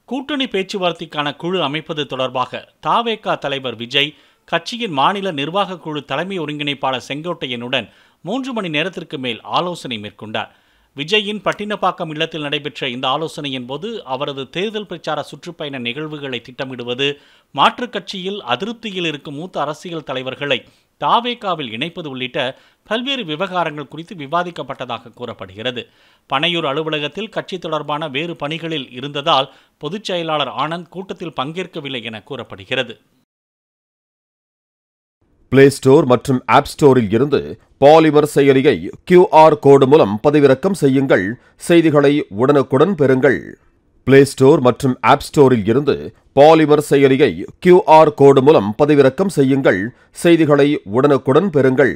கூட்டணி பேச்சுவார்த்தைக்கான குழு அமைப்பது தொடர்பாக தவேக தலைவர் விஜய், கட்சியின் மாநில நிர்வாக குழு தலைமை ஒருங்கிணைப்பாளர் செங்கோட்டையனுடன் 3 மணி நேரத்திற்கு மேல் ஆலோசனை மேற்கொண்டார். விஜயின் பட்டினப்பாக்கம் இல்லத்தில் நடைபெற்ற இந்த ஆலோசனையின் போது அவரது தேர்தல் பிரச்சார சுற்றுப்பயண நிகழ்வுகளை திட்டமிடுவது, மாற்றுக் கட்சியில் அதிருப்தியில் இருக்கும் மூத்த அரசியல் தலைவர்களை தவேகவில் இணைப்பது உள்ளிட்ட பல்வேறு விவகாரங்கள் குறித்து விவாதிக்கப்பட்டதாக கூறப்படுகிறது. பனையூர் அலுவலகத்தில் கட்சி தொடர்பான வேறு பணிகளில் இருந்ததால் பொதுச் செயலாளர் ஆனந்த் கூட்டத்தில் பங்கேற்கவில்லை என கூறப்படுகிறது. பிளே ஸ்டோர் மற்றும் ஆப் ஸ்டோரில் இருந்து பாலிமர் செயலியை QR கோடு மூலம் பதிவிறக்கம் செய்யுங்கள். செய்திகளை உடனுக்குடன் பெறுங்கள். பிளே ஸ்டோர் மற்றும் ஆப் ஸ்டோரில் இருந்து பாலிமர் செயலியை QR கோடு மூலம் பதிவிறக்கம் செய்யுங்கள். செய்திகளை உடனுக்குடன் பெறுங்கள்.